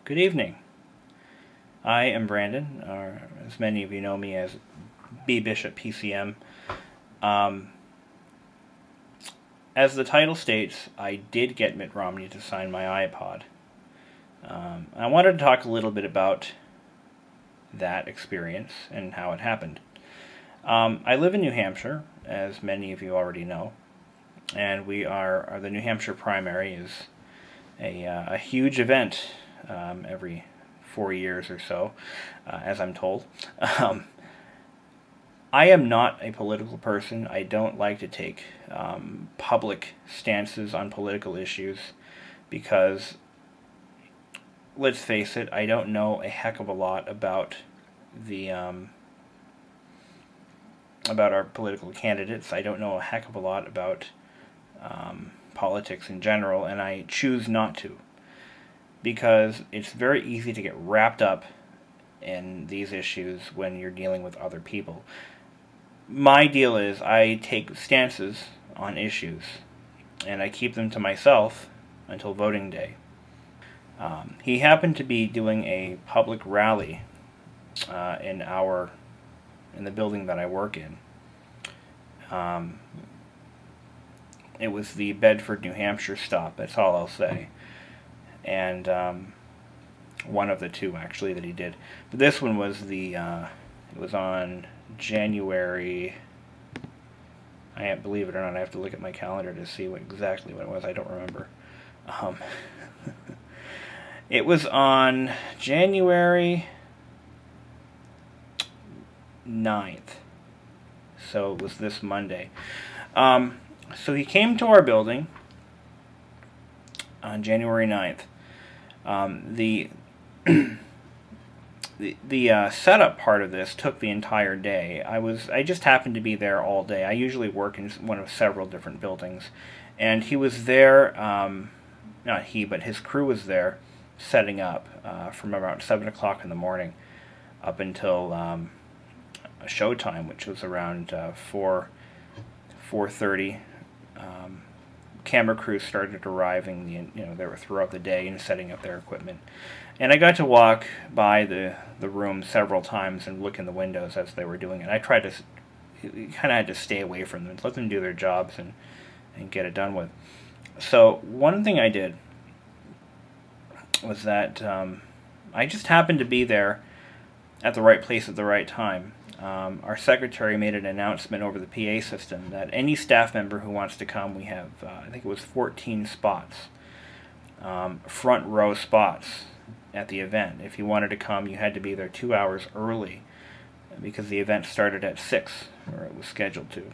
Good evening. I am Brandon, or as many of you know me as BBISHOPPCM. As the title states, I did get Mitt Romney to sign my iPod. I wanted to talk a little bit about that experience and how it happened. I live in New Hampshire, as many of you already know, and the New Hampshire primary is a huge event every 4 years or so, as I'm told. I am not a political person. I don't like to take public stances on political issues because, let's face it, I don't know a heck of a lot about about our political candidates. I don't know a heck of a lot about politics in general, and I choose not to, because it's very easy to get wrapped up in these issues when you're dealing with other people. My deal is I take stances on issues, and I keep them to myself until voting day. He happened to be doing a public rally in the building that I work in. It was the Bedford, New Hampshire stop, that's all I'll say. And one of the two, actually, that he did. But this one was it was on January, believe it or not, I have to look at my calendar to see exactly what it was. I don't remember. It was on January 9th. So it was this Monday. So he came to our building on January 9th. The setup part of this took the entire day. I just happened to be there all day. I usually work in one of several different buildings, and he was there. Not he, but his crew was there, setting up from around 7 o'clock in the morning up until showtime, which was around 4:30. Camera crews started arriving. They were throughout the day and setting up their equipment. And I got to walk by the room several times and look in the windows as they were doing it. I tried to, you kind of had to stay away from them, let them do their jobs and get it done with. So one thing I did was that I just happened to be there at the right place at the right time. Our secretary made an announcement over the PA system that any staff member who wants to come, we have, I think it was 14 spots, front row spots at the event. If you wanted to come, you had to be there 2 hours early because the event started at 6, or it was scheduled to.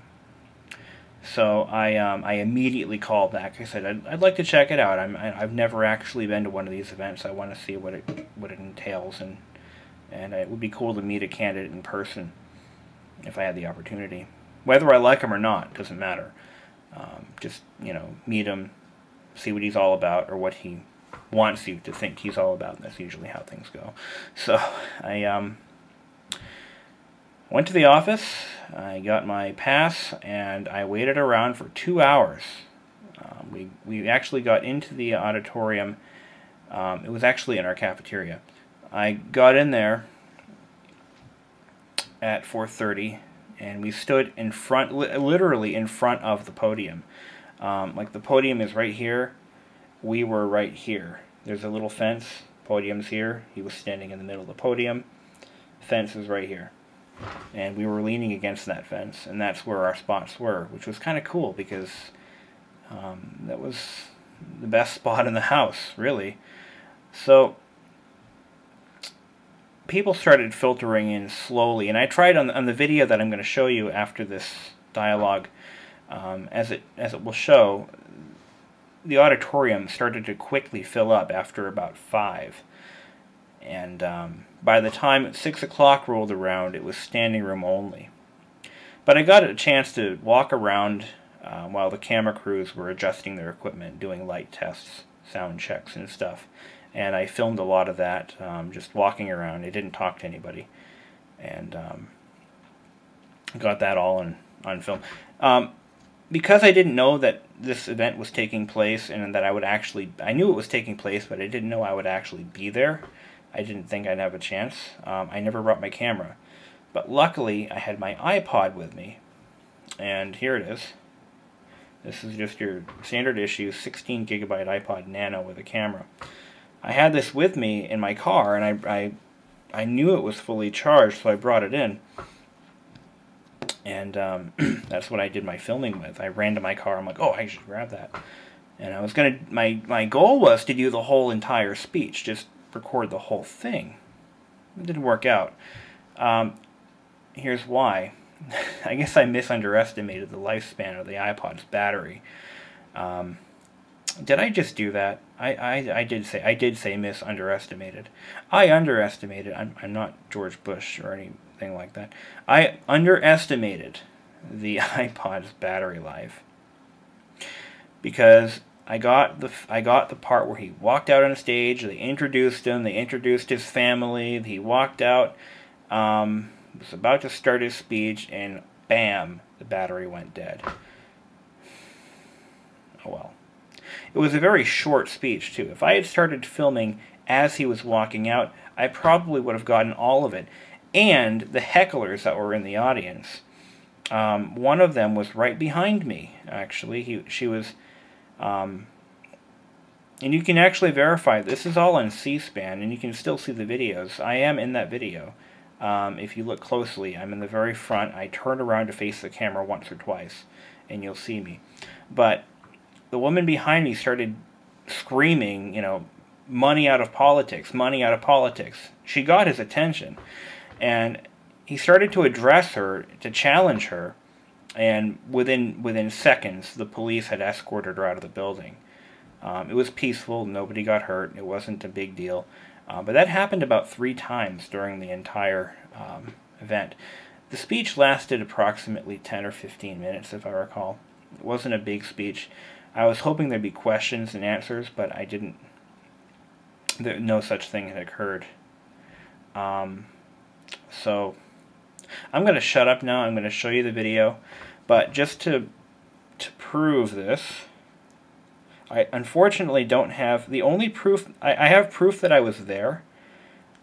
So I immediately called back. I said, I'd like to check it out. I've never actually been to one of these events. I want to see what it entails, and it would be cool to meet a candidate in person if I had the opportunity. Whether I like him or not doesn't matter. Just, meet him, see what he's all about, or what he wants you to think he's all about. That's usually how things go. So I went to the office, I got my pass, and I waited around for 2 hours. We actually got into the auditorium. It was actually in our cafeteria. I got in there at 4:30, and we stood in front, literally in front of the podium. Like, the podium is right here. We were right here. There's a little fence. Podium's here. He was standing in the middle of the podium. Fence is right here. And we were leaning against that fence, and that's where our spots were, which was kind of cool because that was the best spot in the house, really. So people started filtering in slowly, and I tried on the video that I'm going to show you after this dialogue, as it will show, the auditorium started to quickly fill up after about 5, and by the time 6 o'clock rolled around, it was standing room only. But I got a chance to walk around while the camera crews were adjusting their equipment, doing light tests, sound checks and stuff. And I filmed a lot of that, just walking around. I didn't talk to anybody, and got that all on film. because I didn't know that this event was taking place and that I knew it was taking place, but I didn't know I would actually be there. I didn't think I'd have a chance. I never brought my camera. But luckily, I had my iPod with me. And here it is. This is just your standard issue 16 gigabyte iPod Nano with a camera. I had this with me in my car, and I knew it was fully charged, so I brought it in. And that's what I did my filming with. I ran to my car. I'm like, oh, I should grab that. And I was gonna. My goal was to do the whole entire speech, just record the whole thing. It didn't work out. Here's why. I guess I underestimated the lifespan of the iPod's battery. Did I just do that? I did say underestimated. I underestimated. I'm not George Bush or anything like that. I underestimated the iPod's battery life because I got the part where he walked out on stage. They introduced him. They introduced his family. He walked out. Was about to start his speech, and bam, the battery went dead. Oh well. It was a very short speech, too. If I had started filming as he was walking out, I probably would have gotten all of it. And the hecklers that were in the audience, one of them was right behind me, actually. She was, and you can actually verify, this is all on C-SPAN, and you can still see the videos. I am in that video. If you look closely, I'm in the very front. I turn around to face the camera once or twice, and you'll see me. But the woman behind me started screaming, you know, money out of politics, money out of politics. She got his attention, and he started to address her, to challenge her, and within seconds, the police had escorted her out of the building. It was peaceful. Nobody got hurt. It wasn't a big deal. But that happened about 3 times during the entire event. The speech lasted approximately 10 or 15 minutes, if I recall. It wasn't a big speech. I was hoping there'd be questions and answers, but I didn't. No such thing had occurred. So I'm going to shut up now. I'm going to show you the video. But just to prove this, I unfortunately don't have the only proof. I have proof that I was there,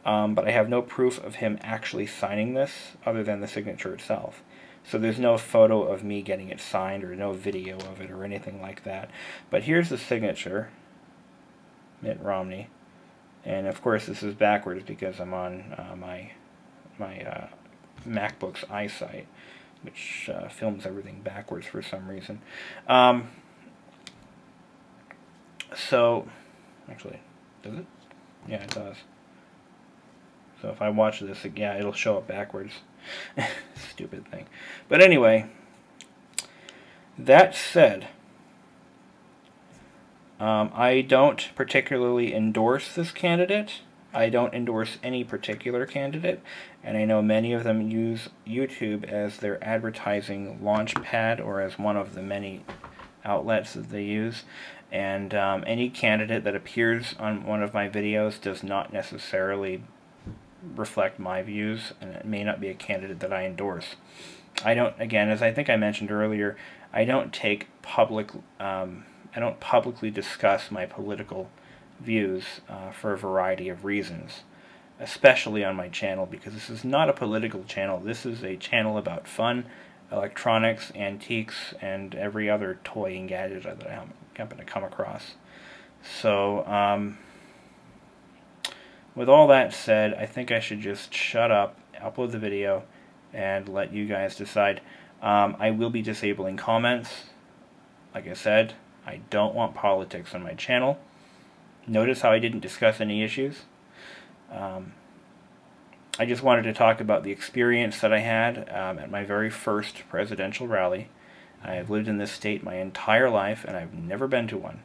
but I have no proof of him actually signing this other than the signature itself. So there's no photo of me getting it signed or no video of it or anything like that. But here's the signature, Mitt Romney, and of course this is backwards because I'm on my MacBook's iSight, which films everything backwards for some reason. So, actually, does it? Yeah, it does. So if I watch this, yeah, it'll show up backwards. Stupid thing. But anyway, that said, I don't particularly endorse this candidate. I don't endorse any particular candidate, and I know many of them use YouTube as their advertising launch pad or as one of the many outlets that they use. And any candidate that appears on one of my videos does not necessarily reflect my views, and it may not be a candidate that I endorse. I don't, again, as I think I mentioned earlier, I don't take public, I don't publicly discuss my political views for a variety of reasons, especially on my channel, because this is not a political channel. This is a channel about fun, electronics, antiques, and every other toy and gadget that I happen to come across. So, with all that said, I think I should just shut up, upload the video, and let you guys decide. I will be disabling comments. Like I said, I don't want politics on my channel. Notice how I didn't discuss any issues. I just wanted to talk about the experience that I had at my very first presidential rally. I have lived in this state my entire life, and I've never been to one.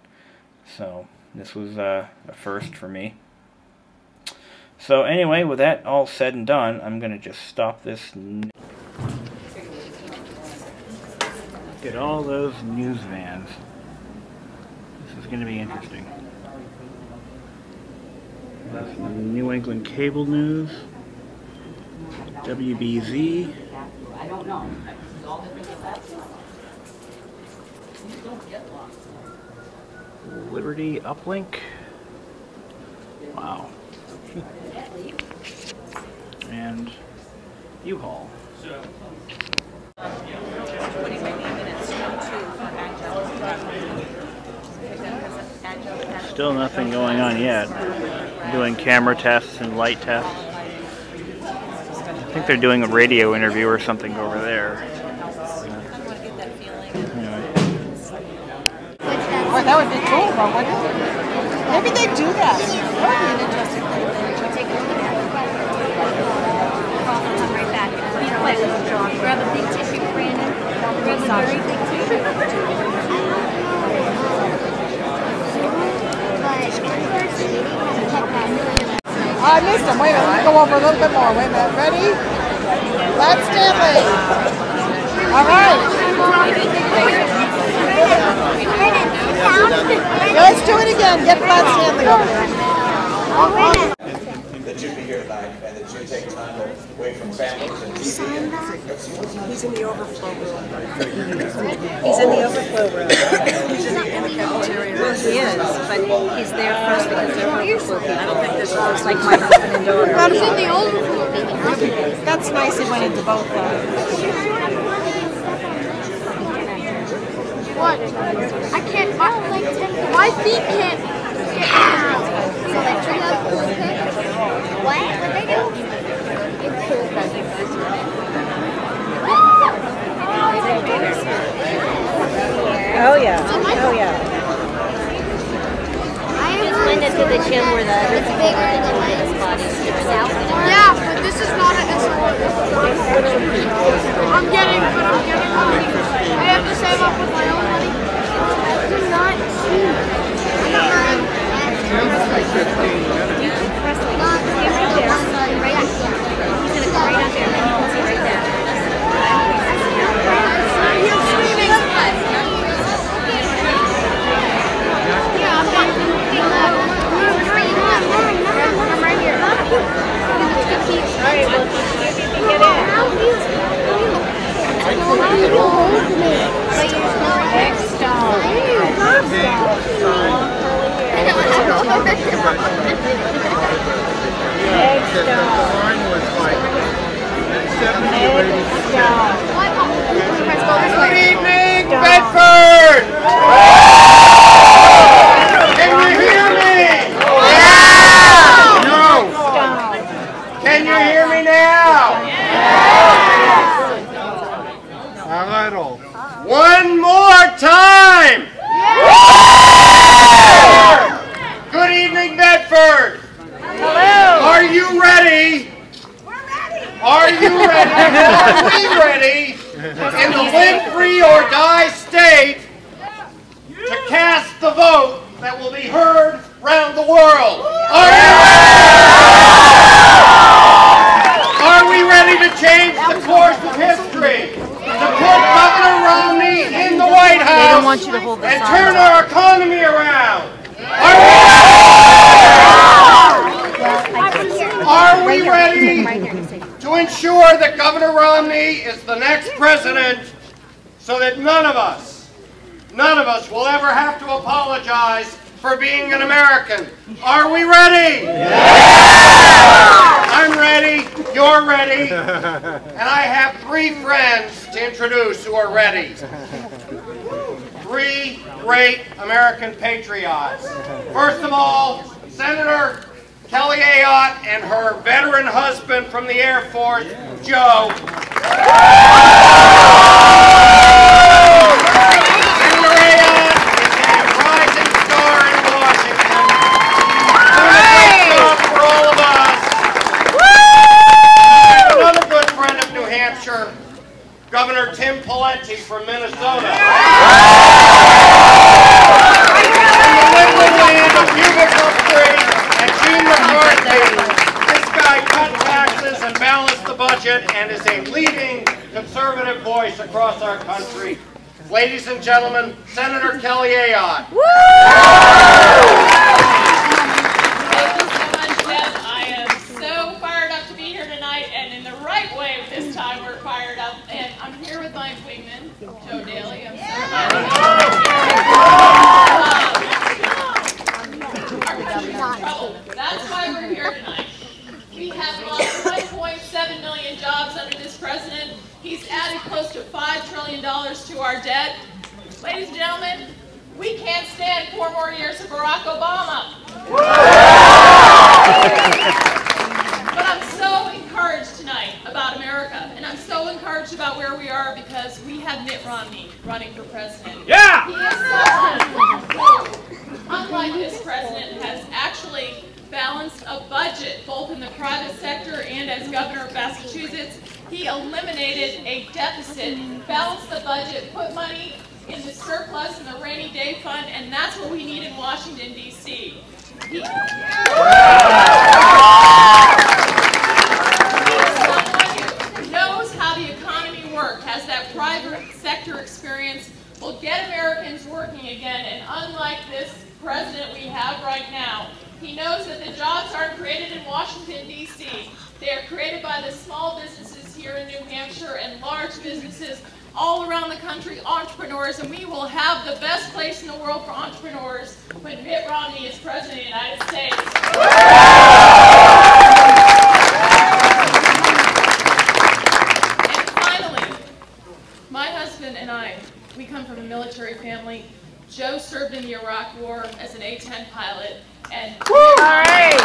So this was a first for me. So anyway, with that all said and done, I'm going to just stop this. Look at all those news vans. This is going to be interesting. That's the New England Cable News, WBZ. I don't know. Liberty uplink. Wow. And U-Haul. Still nothing going on yet. Doing camera tests and light tests. I think they're doing a radio interview or something over there. Anyway. Well, that would be cool, though, wouldn't it? Maybe they do that. That would be an interesting thing. Right back. Grab a big tissue, Brandon. Grab a very big tissue. I missed him. Wait a minute. Let me go over a little bit more. Wait a minute. Ready? Let's Stanley. All right. Let's do it again. Get Flat Stanley over there. That you'd be here tonight and that you'd take time away from families and TV. He's in the overflow room. He's in the overflow room. He's in the cafeteria. Well, he is, but he's there first because they're overflow. I don't think there's always like my husband and daughter. I'm in the overflow room. That's nice. He went into both. What? I can't. My feet can't get out. So they try to pull it. What? What they do? Oh yeah. Oh yeah. I just went into the gym where the other people were in the men's bodies. Yeah, but this is not an SLR. I'm getting money. I have to save up with my own money. That's not cheap. Good evening, Bedford! Can you hear me? Yeah! No! Can you hear me now? A little. One more time! Good evening, Bedford! Hello! Are you ready? We're ready! Are you ready? Are we ready? In the live free or die state to cast the vote that will be heard round the world. Are we ready to change the course of history? To put Governor Romney in the White House and turn our economy around? Are we ready to ensure that Governor Romney is the next president so that none of us will ever have to apologize for being an American? Are we ready? Yeah! I'm ready, you're ready, and I have 3 friends to introduce who are ready. 3 great American patriots. First of all, Senator Kelly Ayotte and her veteran husband from the Air Force, Joe. Senator Ayotte is a rising star in Washington. Doing a great job for all of us. Another good friend of New Hampshire, Governor Tim Pawlenty from Minnesota. In the liberal land of Bubic and Gene McCarthy, this guy cut taxes and balanced the budget and is a leading conservative voice across our country. Ladies and gentlemen, Senator Kelly Ayotte. Thank you so much, Deb. I am so fired up to be here tonight, and in the right way this time we're fired up. And I'm here with my wingman, Joe Daly. I'm so happy. $5 trillion to our debt. Ladies and gentlemen, we can't stand 4 more years of Barack Obama. But I'm so encouraged tonight about America, and I'm so encouraged about where we are because we have Mitt Romney running for president. Yeah! He is someone who, unlike this president, has actually balanced a budget, both in the private sector and as governor of Massachusetts. He eliminated a deficit, balanced the budget, put money in the surplus and the rainy day fund, and that's what we need in Washington, D.C. He is someone who knows how the economy works, has that private sector experience, will get Americans working again, and unlike this president we have right now, he knows that the jobs aren't created in Washington, D.C. They are created by the small businesses here in New Hampshire and large businesses all around the country, entrepreneurs, and we will have the best place in the world for entrepreneurs when Mitt Romney is president of the United States. And finally, my husband and I, we come from a military family. Joe served in the Iraq War as an A-10 pilot, and All right.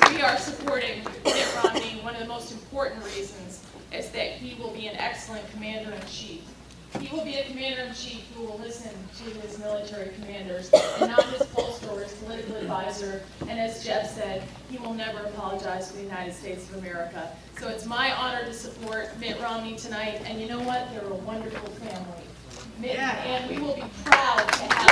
we are supporting Mitt Romney. One of the most important reasons is that he will be an excellent commander-in-chief. He will be a commander-in-chief who will listen to his military commanders and not his pollster or his political advisor. And as Jeff said, he will never apologize for the United States of America. So it's my honor to support Mitt Romney tonight. And you know what? They're a wonderful family. Mitt, and we will be proud to have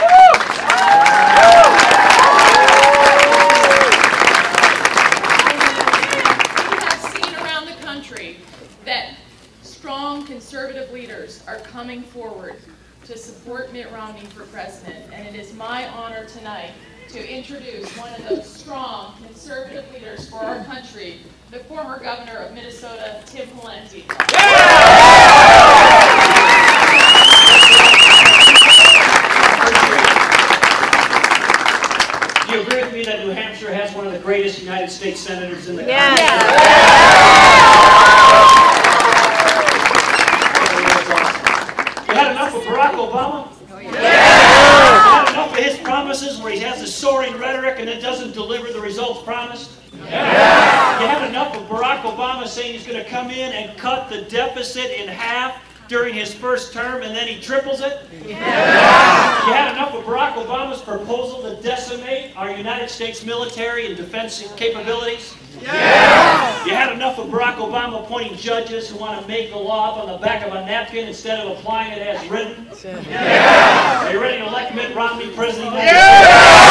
We have seen around the country that strong conservative leaders are coming forward to support Mitt Romney for president, and it is my honor tonight to introduce one of those strong conservative leaders for our country, the former governor of Minnesota, Tim Pawlenty. Do you agree with me that New Hampshire has one of the greatest United States senators in the country? You had enough of Barack Obama? You had enough of his promises where he has a soaring rhetoric and it doesn't deliver the results promised? You had enough of Barack Obama saying he's going to come in and cut the deficit in half during his first term and then he triples it? You had enough of Barack Obama's proposal to decimate our United States military and defense capabilities? You had enough of Barack Obama appointing judges who want to make the law up on the back of a napkin instead of applying it as written? Are you ready to elect Mitt Romney president of the United States?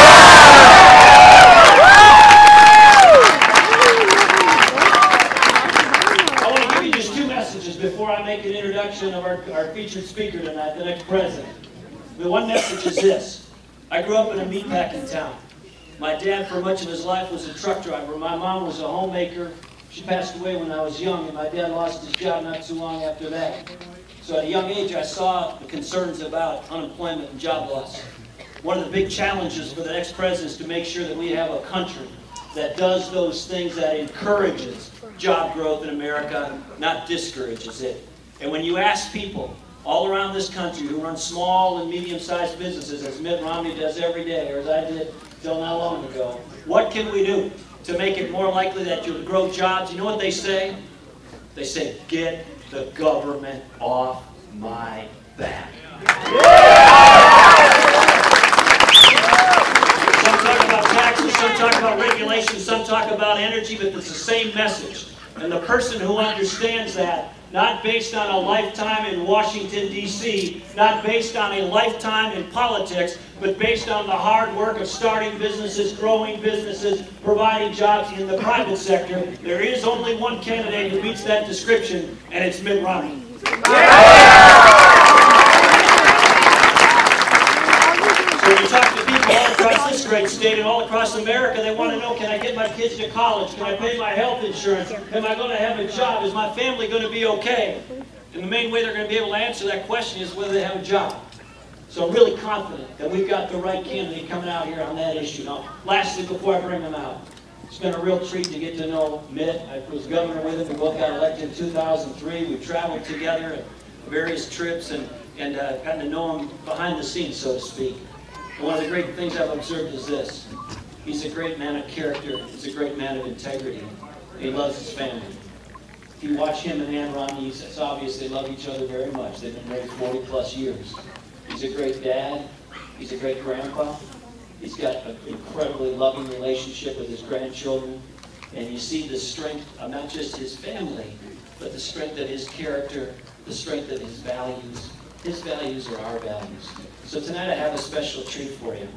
Before I make an introduction of our featured speaker tonight, the next president. The one message is this. I grew up in a meatpacking town. My dad, for much of his life, was a truck driver. My mom was a homemaker. She passed away when I was young, and my dad lost his job not too long after that. So at a young age, I saw the concerns about unemployment and job loss. One of the big challenges for the next president is to make sure that we have a country that does those things that encourages job growth in America, not discourages it. And when you ask people all around this country who run small and medium-sized businesses, as Mitt Romney does every day, or as I did till not long ago, what can we do to make it more likely that you'll grow jobs? You know what they say? They say, get the government off my back. Some talk about taxes, some talk about regulation, some talk about energy, but it's the same message. And the person who understands that, not based on a lifetime in Washington, D.C., not based on a lifetime in politics, but based on the hard work of starting businesses, growing businesses, providing jobs in the private sector, there is only one candidate who meets that description, and it's Mitt Romney. So when you talk to people all across this great state and all across America, they want to know, can I get my kids to college? Can I pay my health insurance? Am I going to have a job? Is my family going to be okay? And the main way they're going to be able to answer that question is whether they have a job. So I'm really confident that we've got the right candidate coming out here on that issue. Now, lastly, before I bring them out, It's been a real treat to get to know Mitt. I was governor with him. We both got elected in 2003. We traveled together at various trips and gotten to know him behind the scenes, so to speak. And one of the great things I've observed is this. He's a great man of character. He's a great man of integrity. He loves his family. If you watch him and Ann Romney, it's obvious they love each other very much. They've been married 40 plus years. He's a great dad. He's a great grandpa. He's got an incredibly loving relationship with his grandchildren. And you see the strength of not just his family, but the strength of his character, the strength of his values. His values are our values. So tonight I have a special treat for you.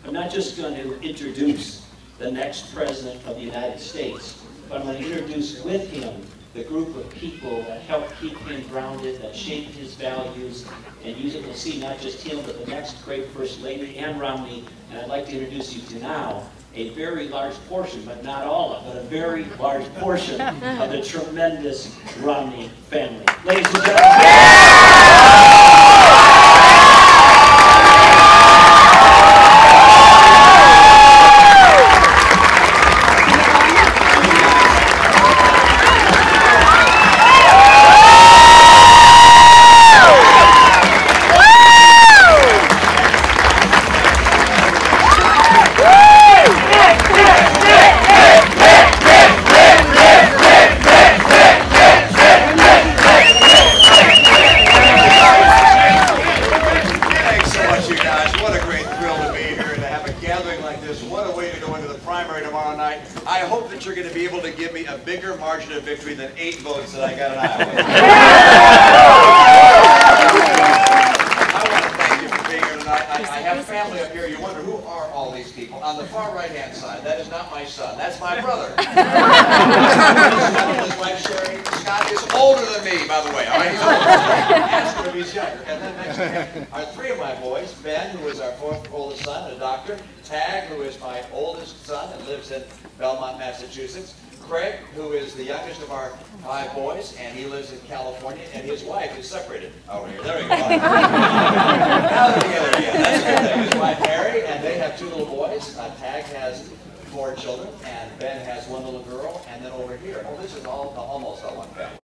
I'm not just going to introduce the next President of the United States, but I'm going to introduce with him the group of people that helped keep him grounded, that shaped his values, and you will see not just him, but the next great First Lady, Ann Romney. And I'd like to introduce you to now a very large portion, but not all of it, but a very large portion of the tremendous Romney family. Ladies and gentlemen. I hope that you're going to be able to give me a bigger margin of victory than 8 votes that I got in Iowa. I want to thank you for being here tonight. I have family up here. You wonder, who are all these people? On the far right-hand side, that is not my son. That's my brother. Scott and his wife, Sherry. Scott is older than me, by the way. All right, he's older. Ask him if he's younger. And then next to him are 3 of my boys. Ben, who is our 4th oldest son, a doctor. Tag, who is my oldest son and lives in Belmont, Massachusetts. Craig, who is the youngest of our 5 boys, and he lives in California, and his wife is separated over here. There we go. Now they're together again. That's a good thing. His wife, Mary, and they have 2 little boys. Tag has 4 children, and Ben has 1 little girl, and then over here, oh, this is almost all one family.